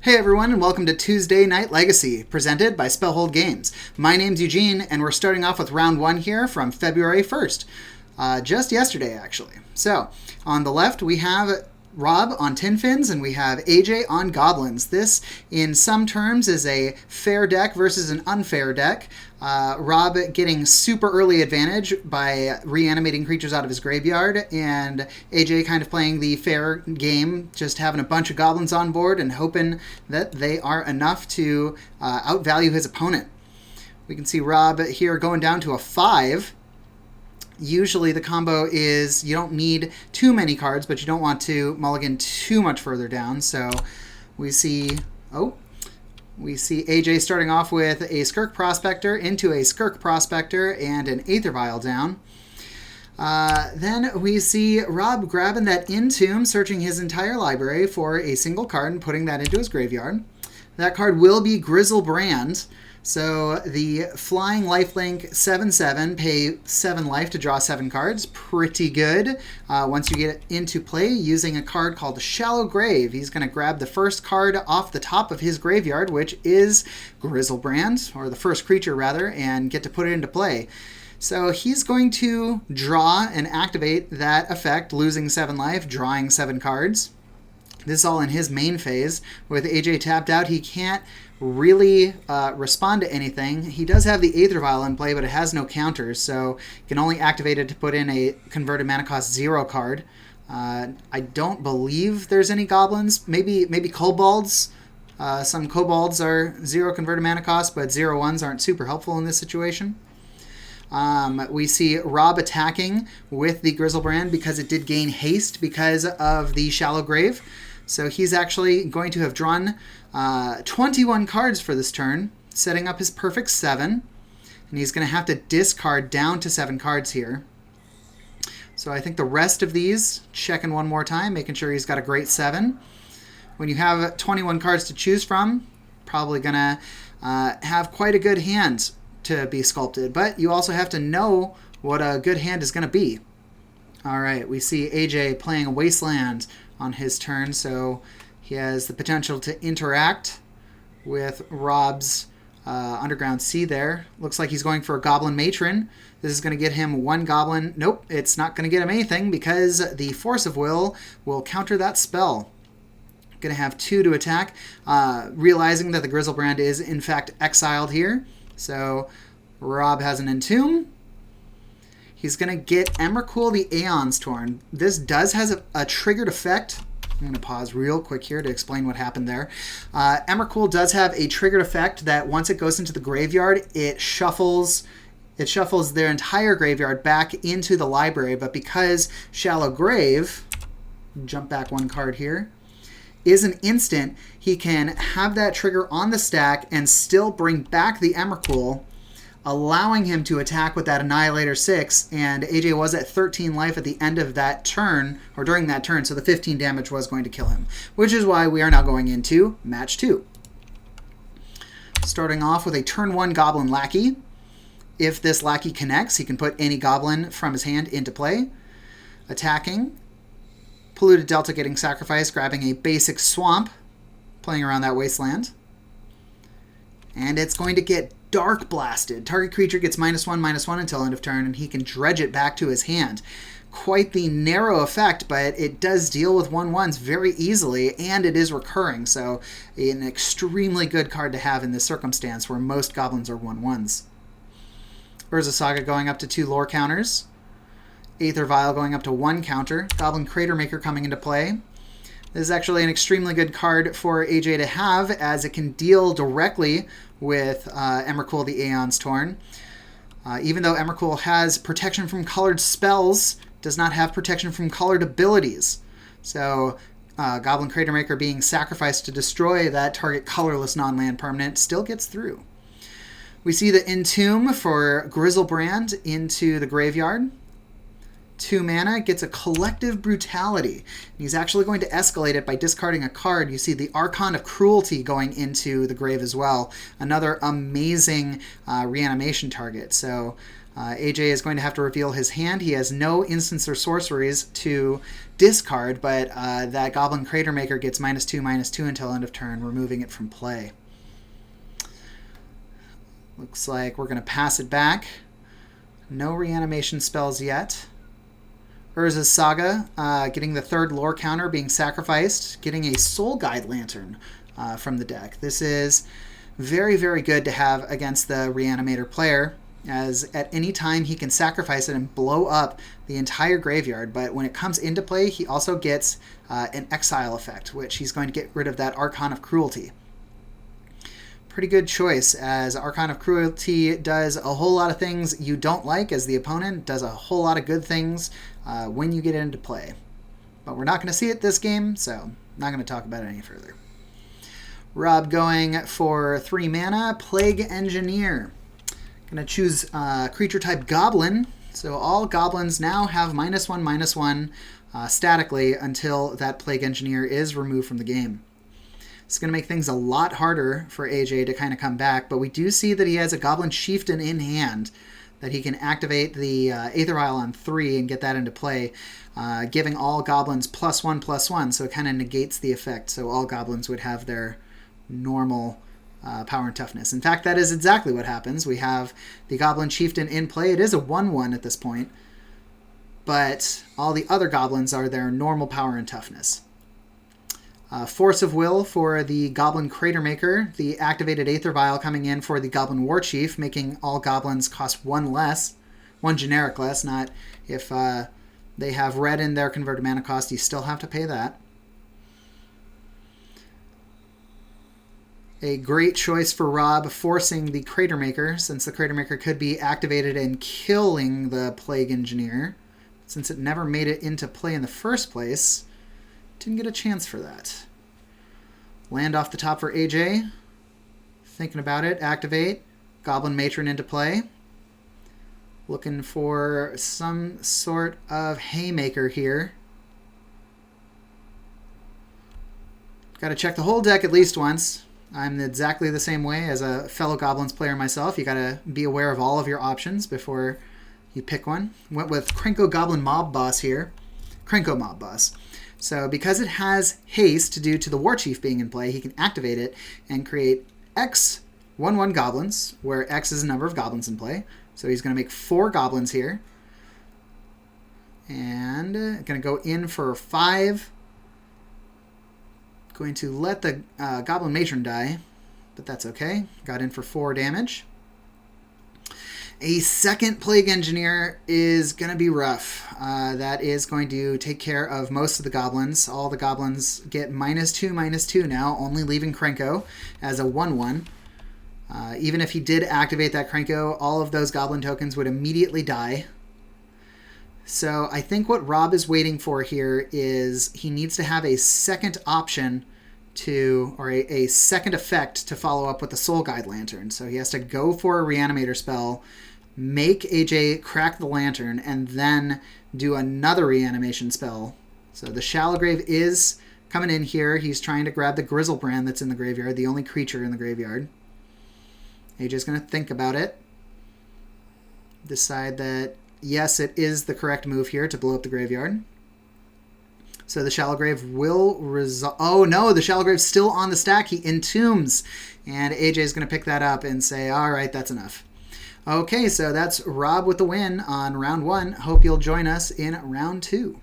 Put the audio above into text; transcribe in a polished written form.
Hey everyone, and welcome to Tuesday Night Legacy, presented by Spellhold Games. My name's Eugene, and we're starting off with round 1 here from February 1st. Just yesterday, actually. So, on the left we have Rob on Tin Fins, and we have AJ on Goblins. This, in some terms, is a fair deck versus an unfair deck. Rob getting super early advantage by reanimating creatures out of his graveyard, and AJ kind of playing the fair game, just having a bunch of goblins on board and hoping that they are enough to outvalue his opponent. We can see Rob here going down to a 5. Usually the combo is you don't need too many cards, but you don't want to mulligan too much further down. So we see AJ starting off with a Skirk Prospector into a Skirk Prospector and an Aether Vial down. Then we see Rob grabbing that Entomb, searching his entire library for a single card and putting that into his graveyard. That card will be Grizzlebrand. So the flying lifelink 7/7, pay 7 life to draw 7 cards. Pretty good. Once you get into play using a card called Shallow Grave, he's going to grab the first card off the top of his graveyard, which is Grizzlebrand, or the first creature rather, and get to put it into play. So he's going to draw and activate that effect, losing 7 life, drawing 7 cards. This is all in his main phase. With AJ tapped out, he can't really respond to anything. He does have the Aether Vial in play, but it has no counters, so you can only activate it to put in a converted mana cost 0 card. I don't believe there's any goblins. Maybe kobolds. Some kobolds are 0 converted mana cost, but 0/1s aren't super helpful in this situation. We see Rob attacking with the Grizzlebrand because it did gain haste because of the Shallow Grave. So he's actually going to have drawn 21 cards for this turn, setting up his perfect 7. And he's going to have to discard down to 7 cards here. So I think the rest of these, checking one more time, making sure he's got a great 7. When you have 21 cards to choose from, probably going to have quite a good hand to be sculpted. But you also have to know what a good hand is going to be. All right, we see AJ playing a Wasteland on his turn, so he has the potential to interact with Rob's Underground Sea there. Looks like he's going for a Goblin Matron. This is going to get him 1 goblin. Nope, it's not going to get him anything because the Force of Will counter that spell. Going to have 2 to attack, realizing that the Grizzlebrand is in fact exiled here. So Rob has an Entomb. He's going to get Emrakul the Aeon's Torn. This does has a triggered effect. I'm going to pause real quick here to explain what happened there. Emrakul does have a triggered effect that once it goes into the graveyard, it shuffles their entire graveyard back into the library. But because Shallow Grave, jump back 1 card here, is an instant, he can have that trigger on the stack and still bring back the Emrakul, allowing him to attack with that Annihilator 6, and AJ was at 13 life at the end of that turn, or during that turn, so the 15 damage was going to kill him, which is why we are now going into match 2. Starting off with a turn 1 Goblin Lackey. If this Lackey connects, he can put any Goblin from his hand into play. Attacking. Polluted Delta getting sacrificed, grabbing a basic Swamp, playing around that Wasteland. And it's going to get Dark Blasted. Target creature gets -1/-1 until end of turn, and he can dredge it back to his hand. Quite the narrow effect, but it does deal with 1/1s very easily, and it is recurring, so an extremely good card to have in this circumstance where most goblins are 1/1s. Urza Saga going up to 2 lore counters. Aether Vial going up to 1 counter. Goblin Crater Maker coming into play. This is actually an extremely good card for AJ to have, as it can deal directly with Emrakul the Aeon's Torn. Even though Emrakul has protection from colored spells, does not have protection from colored abilities. So Goblin Crater Maker being sacrificed to destroy that target colorless non-land permanent still gets through. We see the Entomb for Grizzlebrand into the graveyard. 2 mana, gets a Collective Brutality. He's actually going to escalate it by discarding a card. You see the Archon of Cruelty going into the grave as well. Another amazing reanimation target. So AJ is going to have to reveal his hand. He has no instants or sorceries to discard, but that Goblin Crater Maker gets -2/-2 until end of turn, removing it from play. Looks like we're going to pass it back. No reanimation spells yet. Urza's Saga, getting the third lore counter, being sacrificed, getting a Soul Guide Lantern from the deck. This is very, very good to have against the Reanimator player, as at any time he can sacrifice it and blow up the entire graveyard, but when it comes into play, he also gets an exile effect, which he's going to get rid of that Archon of Cruelty. Pretty good choice, as Archon of Cruelty does a whole lot of things you don't like as the opponent, does a whole lot of good things when you get into play. But we're not going to see it this game, so I'm not going to talk about it any further. Rob going for 3 mana, Plague Engineer. Going to choose creature type Goblin, so all Goblins now have -1/-1 statically until that Plague Engineer is removed from the game. It's going to make things a lot harder for AJ to kind of come back, but we do see that he has a Goblin Chieftain in hand that he can activate the Aether Vial on 3 and get that into play, giving all Goblins +1/+1, so it kind of negates the effect, so all Goblins would have their normal power and toughness. In fact, that is exactly what happens. We have the Goblin Chieftain in play. It is a 1/1 at this point, but all the other Goblins are their normal power and toughness. Force of Will for the Goblin Crater Maker, the activated Aether Vial coming in for the Goblin War Chief, making all Goblins cost 1 less, 1 generic less, not if they have red in their converted mana cost, you still have to pay that. A great choice for Rob, forcing the Crater Maker, since the Crater Maker could be activated and killing the Plague Engineer. Since it never made it into play in the first place, didn't get a chance for that. Land off the top for AJ. Thinking about it, activate. Goblin Matron into play. Looking for some sort of haymaker here. Got to check the whole deck at least once. I'm exactly the same way as a fellow Goblins player myself. You got to be aware of all of your options before you pick one. Went with Krenko Goblin Mob Boss here. Krenko Mob Boss. So because it has haste due to the War Chief being in play, he can activate it and create X 1/1 Goblins, where X is the number of Goblins in play. So he's going to make 4 Goblins here. And going to go in for 5. Going to let the Goblin Matron die, but that's okay. Got in for 4 damage. A second Plague Engineer is going to be rough. That is going to take care of most of the Goblins. All the Goblins get -2/-2 now, only leaving Krenko as a 1/1. Even if he did activate that Krenko, all of those Goblin tokens would immediately die. So I think what Rob is waiting for here is he needs to have a second option to, or a second effect to follow up with the Soul Guide Lantern. So he has to go for a Reanimator spell, make AJ crack the lantern, and then do another reanimation spell. So the Shallow Grave is coming in here. He's trying to grab the Grizzlebrand that's in the graveyard, the only creature in the graveyard. AJ's going to think about it. Decide that, yes, it is the correct move here to blow up the graveyard. So the Shallow Grave will resolve. Oh no, the Shallow Grave's still on the stack. He entombs. And AJ's going to pick that up and say, all right, that's enough. Okay, so that's Rob with the win on round 1. Hope you'll join us in round 2.